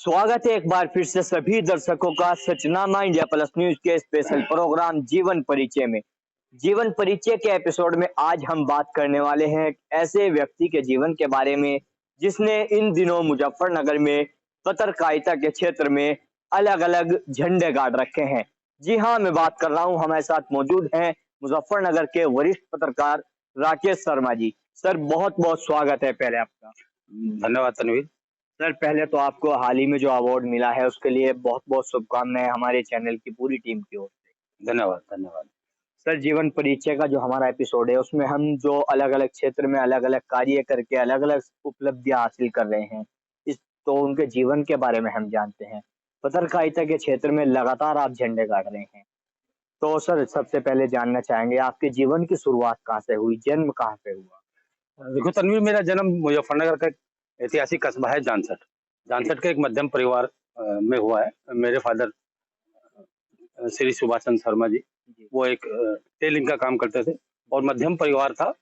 स्वागत है एक बार फिर से सभी दर्शकों का सचनामा इंडिया प्लस न्यूज के स्पेशल प्रोग्राम जीवन परिचय में। जीवन परिचय के एपिसोड में आज हम बात करने वाले हैं एक ऐसे व्यक्ति के जीवन के बारे में जिसने इन दिनों मुजफ्फरनगर में पत्रकारिता के क्षेत्र में अलग अलग झंडे गाड़ रखे हैं। जी हाँ, मैं बात कर रहा हूँ, हमारे साथ मौजूद हैं मुजफ्फरनगर के वरिष्ठ पत्रकार राकेश शर्मा जी। सर, बहुत बहुत स्वागत है पहले आपका। धन्यवाद तनवीर। सर, पहले तो आपको हाल ही में जो अवार्ड मिला है उसके लिए बहुत बहुत शुभकामनाएं हमारे चैनल की पूरी टीम की ओर से। धन्यवाद धन्यवाद। सर, जीवन परिचय का जो हमारा एपिसोड है उसमें हम जो अलग अलग क्षेत्र में अलग अलग कार्य करके अलग अलग उपलब्धियां हासिल कर रहे हैं, इस तो उनके जीवन के बारे में हम जानते हैं। पत्रकारिता के क्षेत्र में लगातार आप झंडे गाड़ रहे हैं, तो सर सबसे पहले जानना चाहेंगे आपके जीवन की शुरुआत कहाँ से हुई, जन्म कहाँ से हुआ? देखो तनवीर, मेरा जन्म मुजफ्फरनगर का एक ऐतिहासिक कस्बा है जानसठ। जानसठ के एक मध्यम परिवार में हुआ है। मेरे फादर श्री सुभाष चंद्र शर्मा जी, वो एक टेलिंग का काम करते थे और मध्यम परिवार था।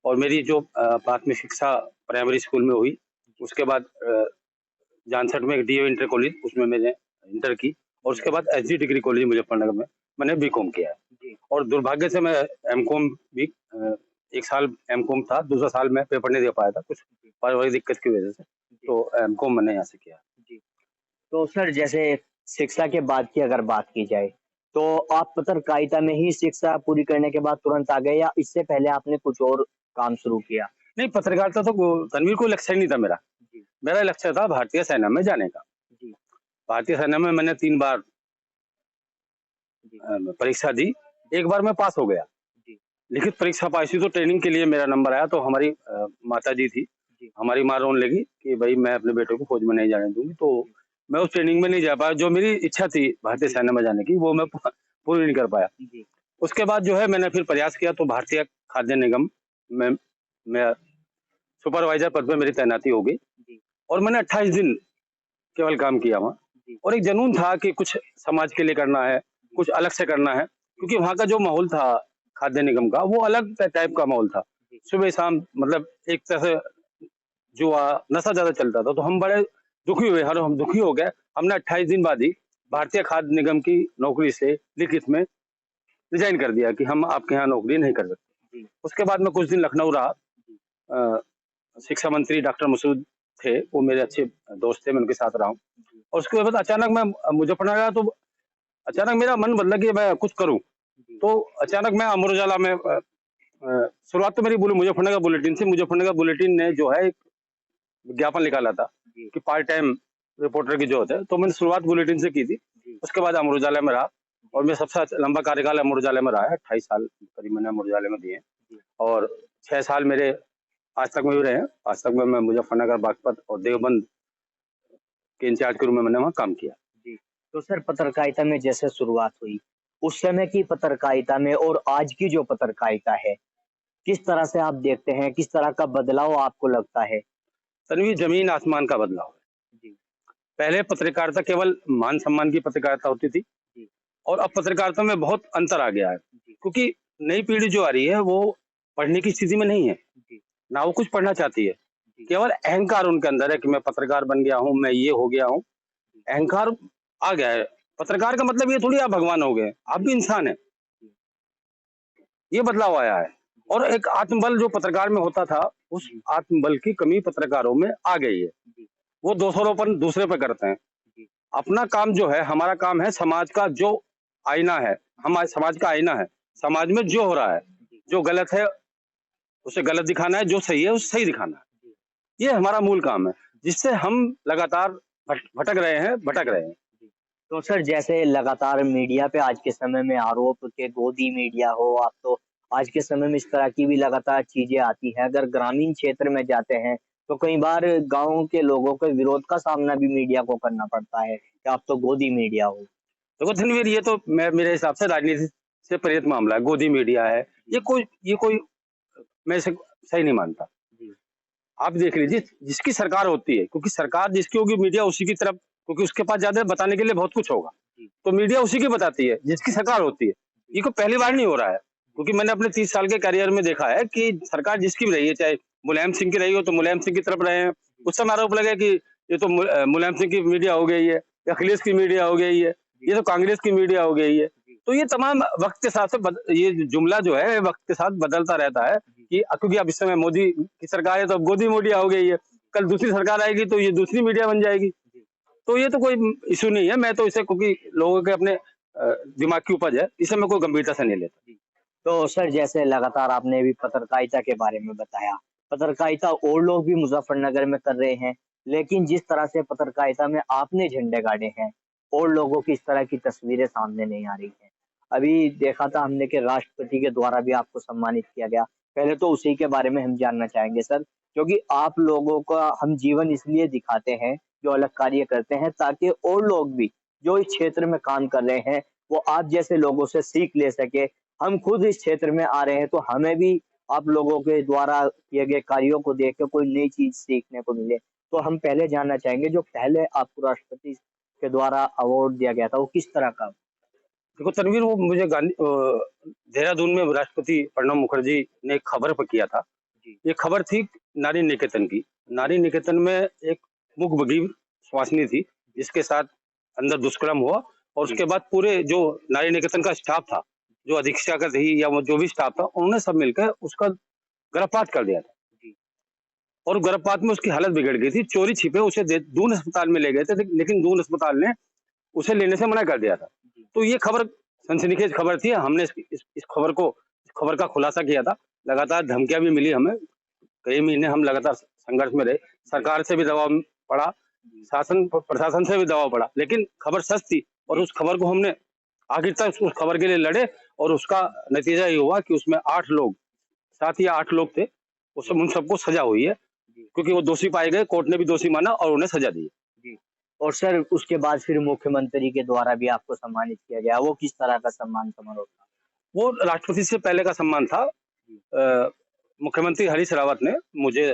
और मेरी जो प्राथमिक शिक्षा प्राइमरी स्कूल में हुई, उसके बाद जानसठ में एक डीए इंटर कॉलेज, उसमें मैंने इंटर की और उसके बाद एसजी डिग्री कॉलेज मुजफ्फरनगर में मैंने बीकॉम किया है। और दुर्भाग्य से मैं एमकॉम भी एक साल एमकॉम था, दूसरा साल मैं पेपर नहीं दे पाया था कुछ पारिवारिक दिक्कत की वजह से, तो एमकॉम मैंने यहाँ से किया। तो सर, जैसे शिक्षा के बाद की अगर बात की जाए तो आप पत्रकारिता में ही शिक्षा पूरी करने के बाद तुरंत आ गए या इससे पहले आपने कुछ और काम शुरू किया? नहीं, पत्रकारिता तो तनवीर को लक्ष्य नहीं था मेरा। मेरा लक्ष्य था भारतीय सेना में जाने का। भारतीय सेना में मैंने 3 बार परीक्षा दी, एक बार मैं पास हो गया। लिखित परीक्षा पास हुई तो ट्रेनिंग के लिए मेरा नंबर आया, तो हमारी माता जी थी, हमारी माँ रोने लगी कि भाई मैं अपने बेटे को फौज में नहीं जाने दूंगी। तो मैं उस ट्रेनिंग में नहीं जा पाया। जो मेरी इच्छा थी भारतीय सेना में जाने की, वो मैं पूरी नहीं कर पाया। उसके बाद जो है मैंने फिर प्रयास किया, तो भारतीय खाद्य निगम में मैं सुपरवाइजर पद पे मेरी तैनाती हो गई और मैंने 28 दिन केवल काम किया वहाँ। और एक जुनून था कि कुछ समाज के लिए करना है, कुछ अलग से करना है, क्योंकि वहाँ का जो माहौल था खाद्य निगम का, वो अलग टाइप का माहौल था। सुबह शाम मतलब एक तरह से जुआ नशा ज्यादा चलता था, तो हम बड़े दुखी हुए। हम दुखी हो गए। हमने 28 दिन बाद ही भारतीय खाद्य निगम की नौकरी से लिखित में रिजाइन कर दिया कि हम आपके यहाँ नौकरी नहीं कर सकते। उसके बाद मैं कुछ दिन लखनऊ रहा। शिक्षा मंत्री डॉक्टर मसूद थे, वो मेरे अच्छे दोस्त थे, मैं उनके साथ रहा हूँ। और उसके बाद अचानक मैं मुजफ्फरनगर आया, तो अचानक मेरा मन बदला कि मैं कुछ करूं। तो अचानक मैं अमर उजाला में शुरुआत तो मेरी मुजफ्फरनगर बुलेटिन से। मुजफ्फरनगर बुलेटिन ने जो है एक विज्ञापन निकाला था कि पार्ट टाइम रिपोर्टर की जरूरत है, तो मैंने शुरुआत बुलेटिन से की थी। उसके बाद अमर उजाला में रहा और मैं सबसे लंबा कार्यकाल अमर उजाला में रहा है। 28 साल करीब मैंने अमर उजाला में दिए और 6 साल मेरे आज तक में भी रहे हैं। आज तक में मैं मुजफ्फरनगर, बागपत और देवबंद के इंचार्ज के रूप में मैंने वहाँ काम किया। तो सर, पत्रकारिता में जैसे शुरुआत हुई, उस समय की पत्रकारिता में और आज की जो पत्रकारिता है, किस तरह से आप देखते हैं, किस तरह का बदलाव आपको लगता है? तनवीर, जमीन आसमान का बदलाव है। पहले पत्रकारिता केवल मान सम्मान की पत्रकारिता होती थी और अब पत्रकारिता में बहुत अंतर आ गया है, क्योंकि नई पीढ़ी जो आ रही है वो पढ़ने की स्थिति में नहीं है, ना वो कुछ पढ़ना चाहती है। केवल अहंकार उनके अंदर है कि मैं पत्रकार बन गया हूँ, मैं ये हो गया हूँ। अहंकार आ गया है। पत्रकार का मतलब ये थोड़ी आप भगवान हो गए, आप भी इंसान है। ये बदलाव आया है। और एक आत्मबल जो पत्रकार में होता था, उस आत्मबल की कमी पत्रकारों में आ गई है। वो दोषारोपण दूसरे पे करते हैं। अपना काम जो है, हमारा काम है समाज का जो आईना है, हमारे समाज का आईना है। समाज में जो हो रहा है, जो गलत है उसे गलत दिखाना है, जो सही है उसे सही दिखाना है। ये हमारा मूल काम है, जिससे हम लगातार भटक रहे हैं। तो सर, जैसे लगातार मीडिया पे आज के समय में आरोप के गोदी मीडिया हो, आप तो आज के समय में इस तरह की भी लगातार चीजें आती हैं। अगर ग्रामीण क्षेत्र में जाते हैं तो कई बार गांव के लोगों के विरोध का सामना भी मीडिया को करना पड़ता है कि आप तो गोदी मीडिया हो। देखो धनवीर, ये तो मेरे हिसाब से राजनीति से प्रेरित मामला है। गोदी मीडिया है, ये कोई मैं इसे सही नहीं मानता। आप देख लीजिए, जिसकी सरकार होती है, क्योंकि सरकार जिसकी होगी मीडिया उसी की तरफ, क्योंकि उसके पास ज्यादा बताने के लिए बहुत कुछ होगा, तो मीडिया उसी की बताती है जिसकी सरकार होती है। ये कोई पहली बार नहीं हो रहा है, क्योंकि मैंने अपने 30 साल के करियर में देखा है कि सरकार जिसकी भी रही है, चाहे मुलायम सिंह की रही हो तो मुलायम सिंह की तरफ रहे हैं। उस समय आरोप लगे कि ये तो मुलायम सिंह की मीडिया हो गई है, अखिलेश की मीडिया हो गई है, ये तो कांग्रेस की मीडिया हो गई है। तो ये तमाम वक्त के साथ ये जुमला जो है वक्त के साथ बदलता रहता है कि क्योंकि अब इस समय मोदी की सरकार है तो अब गोदी मीडिया हो गई है, कल दूसरी सरकार आएगी तो ये दूसरी मीडिया बन जाएगी। तो ये तो कोई इशू नहीं है, मैं तो इसे क्योंकि लोगों के अपने दिमाग की उपज है, इसे मैं कोई गंभीरता से नहीं लेता। तो सर जैसे लगातार आपने भी पत्रकारिता के बारे में बताया, पत्रकारिता और लोग भी मुजफ्फरनगर में कर रहे हैं, लेकिन जिस तरह से पत्रकारिता में आपने झंडे गाड़े हैं, और लोगों की इस तरह की तस्वीरें सामने नहीं आ रही हैं। अभी देखा था हमने कि राष्ट्रपति के द्वारा भी आपको सम्मानित किया गया। पहले तो उसी के बारे में हम जानना चाहेंगे सर, क्योंकि आप लोगों का हम जीवन इसलिए दिखाते हैं, जो अलग कार्य करते हैं, ताकि और लोग भी जो इस क्षेत्र में काम कर रहे हैं, वो आप जैसे लोगों से सीख ले सके। हम खुद इस क्षेत्र में आ रहे हैं तो हमें भी आप लोगों के द्वारा किए गए कार्यों को देख के कोई नई चीज सीखने को मिले। तो हम पहले जानना चाहेंगे, जो पहले आपको राष्ट्रपति के द्वारा अवार्ड दिया गया था वो किस तरह का? देखो तनवीर, वो मुझे देहरादून में राष्ट्रपति प्रणब मुखर्जी ने एक खबर पर किया था। ये खबर थी नारी निकेतन की। नारी निकेतन में एक मुख बगीर स्वासिनी थी जिसके साथ अंदर दुष्कर्म हुआ, और उसके बाद पूरे जो नारी निकेतन का स्टाफ था, जो अधीक्षक थी या वो जो भी स्टाफ था, उन्होंने सब मिलकर उसका गर्भपात कर दिया था। और गर्भपात में उसकी हालत बिगड़ गई थी। चोरी छिपे उसे दून अस्पताल में ले गए थे, लेकिन दून अस्पताल ने उसे लेने से मना कर दिया था। तो ये खबर सनसनीखेज खबर थी। हमने इस खबर का खुलासा किया था। लगातार धमकियां भी मिली हमें, कई महीने हम लगातार संघर्ष में रहे, सरकार से भी दबाव पड़ा, शासन प्रशासन से भी दबाव पड़ा, लेकिन खबर सच थी और उस खबर को हमने आखिर तक उस खबर के लिए लड़े, और उसका नतीजा ये हुआ कि उसमें 8 लोग, 7 या 8 लोग थे, उसमें उन सबको सजा हुई है, क्योंकि वो दोषी पाए गए, कोर्ट ने भी दोषी माना और उन्हें सजा दी। और सर उसके बाद फिर मुख्यमंत्री के द्वारा भी आपको सम्मानित किया गया, वो किस तरह का सम्मान समारोह था? वो राष्ट्रपति से पहले का सम्मान था। मुख्यमंत्री हरीश रावत ने मुझे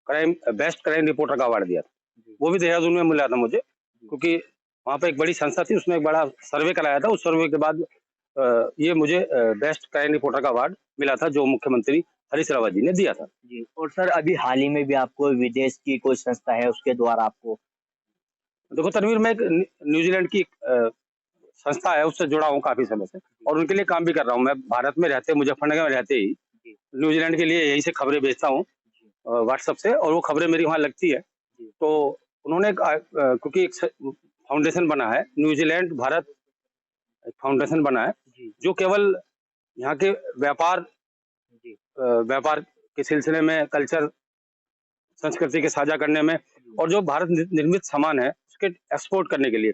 बेस्ट क्राइम रिपोर्टर का अवार्ड दिया था। वो भी देहरादून में मिला था मुझे, क्योंकि वहाँ पे एक बड़ी संस्था थी, उसने एक बड़ा सर्वे कराया था। उस सर्वे के बाद ये मुझे बेस्ट क्राइम रिपोर्टर का अवार्ड मिला था, जो मुख्यमंत्री हरीश रावत जी ने दिया था। जी। और सर अभी हाल ही में भी आपको विदेश की कोई संस्था है उसके द्वारा आपको? देखो तनवीर, मैं एक न्यूजीलैंड की संस्था है उससे जुड़ा हूँ काफी समय से, और उनके लिए काम भी कर रहा हूँ। मैं भारत में रहते, मुजफ्फरनगर में रहते ही न्यूजीलैंड के लिए यहीं से खबरें भेजता हूँ व्हाट्सएप से, और वो खबरें मेरी वहाँ लगती है। तो उन्होंने क्योंकि एक फाउंडेशन बना है, न्यूजीलैंड भारत फाउंडेशन बना है, जो केवल यहाँ के व्यापार के सिलसिले में, कल्चर संस्कृति के साझा करने में, और जो भारत निर्मित सामान है उसके एक्सपोर्ट करने के लिए,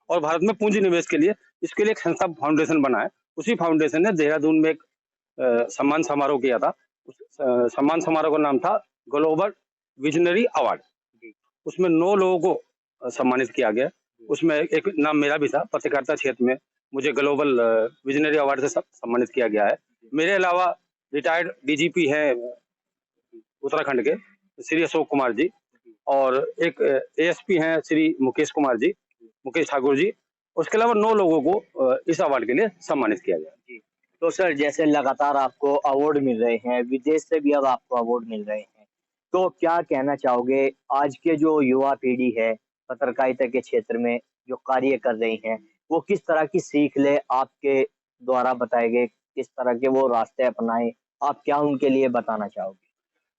और भारत में पूंजी निवेश के लिए, इसके लिए एक संस्था फाउंडेशन बना है। उसी फाउंडेशन ने देहरादून में एक सम्मान समारोह किया था। उस सम्मान समारोह का नाम था ग्लोबल विजनरी अवार्ड। उसमें 9 लोगों को सम्मानित किया गया। उसमें एक नाम मेरा भी था। पत्रकारिता क्षेत्र में मुझे ग्लोबल विजनरी अवार्ड से सम्मानित किया गया है। मेरे अलावा रिटायर्ड डीजीपी हैं उत्तराखंड के, श्री अशोक कुमार जी, और एक एएसपी हैं श्री मुकेश ठाकुर जी। उसके अलावा 9 लोगों को इस अवार्ड के लिए सम्मानित किया गया। तो सर जैसे लगातार आपको अवार्ड मिल रहे हैं, विदेश से भी अब आपको अवार्ड मिल रहे हैं, तो क्या कहना चाहोगे आज के जो युवा पीढ़ी है पत्रकारिता के क्षेत्र में जो कार्य कर रही हैं, वो किस तरह की सीख ले आपके द्वारा बताए गए, किस तरह के वो रास्ते अपनाएं, आप क्या उनके लिए बताना चाहोगे?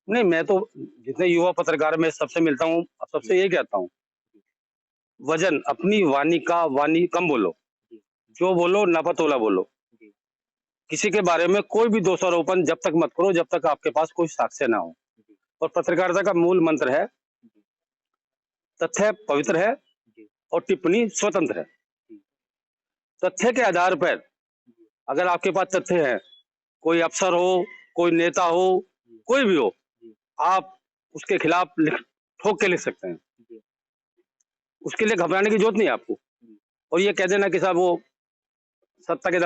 नहीं, मैं तो जितने युवा पत्रकार में सबसे मिलता हूँ, सबसे ये कहता हूँ, वजन अपनी वाणी कम बोलो, जो बोलो नापतोला बोलो। किसी के बारे में कोई भी दोषारोपण जब तक मत करो जब तक आपके पास कोई साक्ष्य ना हो। और पत्रकारिता का मूल मंत्र है, तथ्य पवित्र है और टिप्पणी स्वतंत्र है। तथ्य के आधार पर अगर आपके पास तथ्य है, कोई अफसर हो, कोई नेता हो, कोई भी हो, आप उसके खिलाफ ठोक के लिख सकते हैं। उसके लिए घबराने की जरूरत नहीं है आपको। और ये कह देना कि साहब वो सत्ता के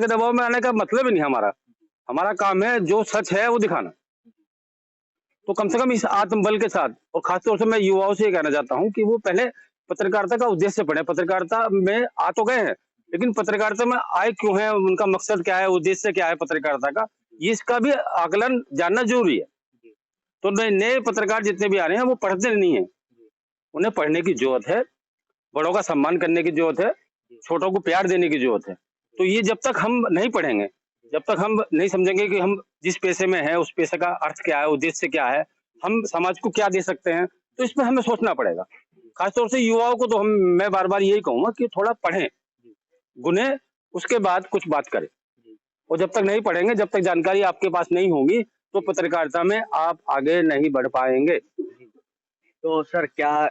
दबाव में आने का मतलब ही नहीं हमारा। हमारा काम है जो सच है वो दिखाना। तो कम से कम इस आत्मबल के साथ, और खासतौर से मैं युवाओं से ये कहना चाहता हूँ कि वो पहले पत्रकारिता का उद्देश्य पढ़े। पत्रकारिता में आ तो गए हैं, लेकिन पत्रकारिता में आए क्यों हैं, उनका मकसद क्या है, उद्देश्य क्या है पत्रकारिता का, ये इसका भी आकलन जानना जरूरी है। तो नए पत्रकार जितने भी आ रहे हैं वो पढ़ते नहीं है, उन्हें पढ़ने की जरूरत है, बड़ों का सम्मान करने की जरूरत है, छोटों को प्यार देने की जरूरत है। तो ये जब तक हम नहीं पढ़ेंगे, जब तक हम नहीं समझेंगे कि हम जिस पेशे में हैं उस पेशे का अर्थ क्या है, उद्देश्य क्या है, हम समाज को क्या दे सकते हैं, तो इसमें हमें सोचना पड़ेगा। खासतौर से युवाओं को तो मैं बार-बार यही कहूँगा कि थोड़ा पढ़ें, गुने उसके बाद कुछ बात करें। और जब तक नहीं पढ़ेंगे, जब तक जानकारी आपके पास नहीं होगी, तो पत्रकारिता में आप आगे नहीं बढ़ पाएँगे। तो सर क्या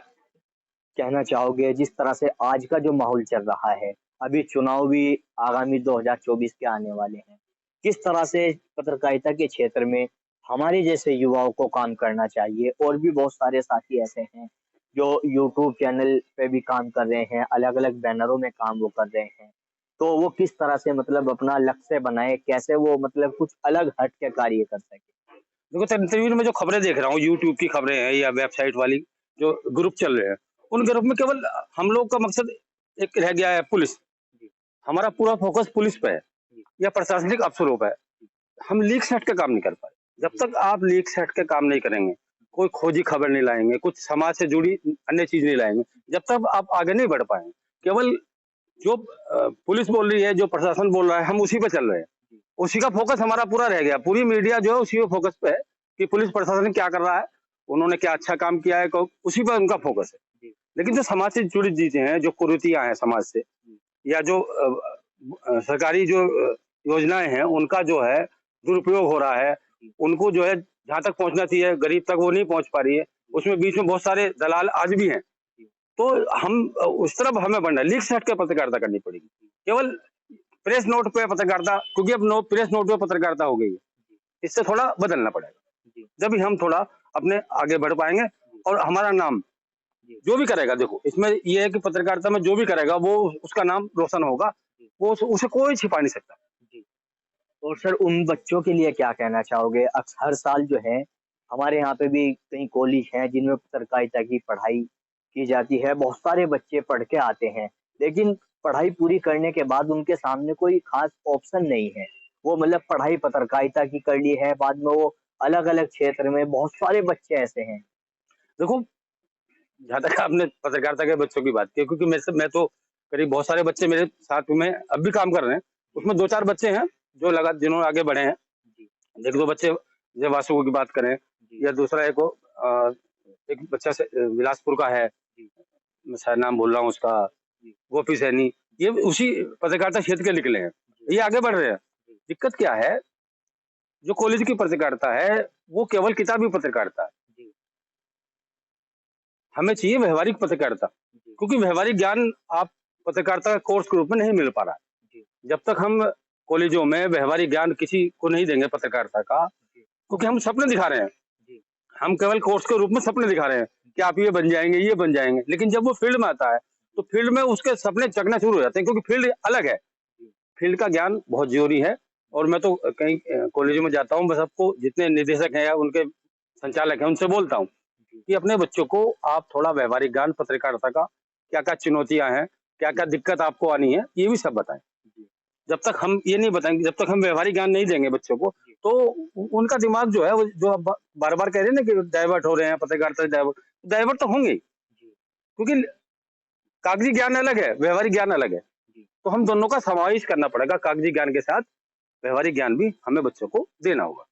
कहना चाहोगे जिस तरह से आज का जो माहौल चल रहा है, अभी चुनाव भी आगामी 2024 के आने वाले हैं। किस तरह से पत्रकारिता के क्षेत्र में हमारे जैसे युवाओं को काम करना चाहिए? और भी बहुत सारे साथी ऐसे हैं जो यूट्यूब चैनल पे भी काम कर रहे हैं, अलग-अलग बैनरों में काम वो कर रहे हैं। तो वो किस तरह से मतलब अपना लक्ष्य बनाए, कैसे वो मतलब कुछ अलग हट के कार्य कर सकें? देखो तस्वीर में जो खबरें देख रहा हूँ, यूट्यूब की खबरें हैं या वेबसाइट वाली जो ग्रुप चल रहे हैं, उन ग्रुप में केवल हम लोग का मकसद एक रह गया है, पुलिस। हमारा पूरा फोकस पुलिस पे है या प्रशासनिक अफसरों पे है। हम लीक सेट का काम नहीं कर पाए। जब तक आप लीक सेट के काम नहीं करेंगे, कोई खोजी खबर नहीं लाएंगे, कुछ समाज से जुड़ी अन्य चीज नहीं लाएंगे, जब तक आप आगे नहीं बढ़ पाएंगे। केवल जो पुलिस बोल रही है, जो प्रशासन बोल रहा है, हम उसी पे चल रहे हैं। उसी का फोकस हमारा पूरा रह गया। पूरी मीडिया जो है उसी पे फोकस पे है कि पुलिस प्रशासन क्या कर रहा है, उन्होंने क्या अच्छा काम किया है, उसी पर उनका फोकस है। लेकिन जो समाज से जुड़ी चीजें हैं, जो कुरीतियां हैं समाज से, या जो सरकारी जो योजनाएं हैं, उनका जो है दुरुपयोग हो रहा है, उनको जो है जहां तक पहुंचना चाहिए गरीब तक वो नहीं पहुंच पा रही है। उसमें बीच में बहुत सारे दलाल आज भी हैं। तो हम उस तरफ हमें बढ़ना है, लीक सेट के पत्रकारिता करनी पड़ेगी। केवल प्रेस नोट पे पत्रकारिता, क्योंकि अब प्रेस नोट पे पत्रकारिता हो गई है, इससे थोड़ा बदलना पड़ेगा। जब भी हम थोड़ा अपने आगे बढ़ पाएंगे और हमारा नाम जो भी करेगा, देखो इसमें ये है कि पत्रकारिता में जो भी करेगा वो उसका नाम रोशन होगा, वो उसे कोई छिपा नहीं सकता। और सर उन बच्चों के लिए क्या कहना चाहोगे? हर साल जो है हमारे यहाँ पे भी कई कॉलेज हैं जिनमें पत्रकारिता की पढ़ाई की जाती है। बहुत सारे बच्चे पढ़ के आते हैं, लेकिन पढ़ाई पूरी करने के बाद उनके सामने कोई खास ऑप्शन नहीं है। वो मतलब पढ़ाई पत्रकारिता की कर ली है, बाद में वो अलग-अलग क्षेत्र में बहुत सारे बच्चे ऐसे हैं। देखो, जहाँ तक आपने पत्रकारिता के बच्चों की बात की, क्योंकि मैं तो करीब बहुत सारे बच्चे मेरे साथ में अब भी काम कर रहे हैं। उसमें 2-4 बच्चे हैं जो जिन्होंने आगे बढ़े हैं। एक दो बच्चे जय वासु की बात करें, या दूसरा एक बच्चा से बिलासपुर का है, मैं शायद नाम भूल रहा हूँ उसका, गोपी सैनी। ये उसी पत्रकारिता क्षेत्र के निकले हैं, ये आगे बढ़ रहे हैं। दिक्कत क्या है, जो कॉलेज की पत्रकारिता है वो केवल किताबी पत्रकारिता है। हमें चाहिए व्यवहारिक पत्रकारिता, क्योंकि व्यवहारिक ज्ञान आप पत्रकारिता कोर्स के रूप में नहीं मिल पा रहा है। जब तक हम कॉलेजों में व्यवहारिक ज्ञान किसी को नहीं देंगे पत्रकारिता का, क्योंकि हम सपने दिखा रहे हैं, हम केवल कोर्स के रूप में सपने दिखा रहे हैं कि आप ये बन जाएंगे, ये बन जाएंगे। लेकिन जब वो फील्ड में आता है तो फील्ड में उसके सपने जगना शुरू हो जाते हैं, क्योंकि फील्ड अलग है। फील्ड का ज्ञान बहुत जरूरी है। और मैं तो कहीं कॉलेजों में जाता हूँ, मैं सबको, जितने निदेशक हैं या उनके संचालक हैं, उनसे बोलता हूँ कि अपने बच्चों को आप थोड़ा व्यवहारिक ज्ञान पत्रकारिता का, क्या क्या चुनौतियां हैं, क्या क्या दिक्कत आपको आनी है, ये भी सब बताएं। जब तक हम ये नहीं बताएंगे, जब तक हम व्यवहारिक ज्ञान नहीं देंगे बच्चों को, तो उनका दिमाग जो है वो, जो बार बार कह रहे हैं ना कि डाइवर्ट हो रहे हैं पत्रकारिता से, डाइवर्ट तो होंगे, क्योंकि कागजी ज्ञान अलग है, व्यवहारिक ज्ञान अलग है। तो हम दोनों का समावेश करना पड़ेगा, कागजी ज्ञान के साथ व्यवहारिक ज्ञान भी हमें बच्चों को देना होगा।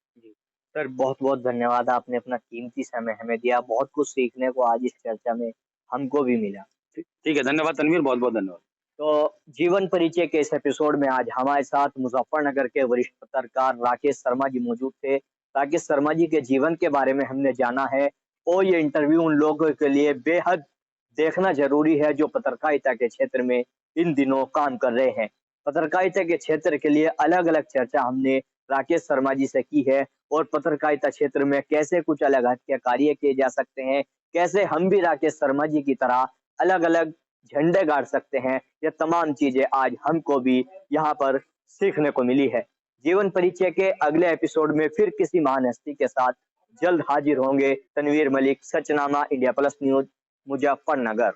सर बहुत-बहुत धन्यवाद, आपने अपना कीमती समय हमें दिया। बहुत कुछ सीखने को आज इस चर्चा में हमको भी मिला। ठीक है, धन्यवाद तनवीर, बहुत बहुत धन्यवाद। तो जीवन परिचय के इस एपिसोड में आज हमारे साथ मुजफ्फरनगर के वरिष्ठ पत्रकार राकेश शर्मा जी मौजूद थे। राकेश शर्मा जी के जीवन के बारे में हमने जाना है और ये इंटरव्यू उन लोगों के लिए बेहद देखना जरूरी है जो पत्रकारिता के क्षेत्र में इन दिनों काम कर रहे हैं। पत्रकारिता के क्षेत्र के लिए अलग-अलग चर्चा हमने राकेश शर्मा जी से की है और पत्रकारिता क्षेत्र में कैसे कुछ अलग हट के कार्य किए जा सकते हैं, कैसे हम भी राकेश शर्मा जी की तरह अलग-अलग झंडे गाड़ सकते हैं, ये तमाम चीजें आज हमको भी यहाँ पर सीखने को मिली है। जीवन परिचय के अगले एपिसोड में फिर किसी महान हस्ती के साथ जल्द हाजिर होंगे। Tanveer Malik, Sachnama, India plus news, Muzaffarnagar.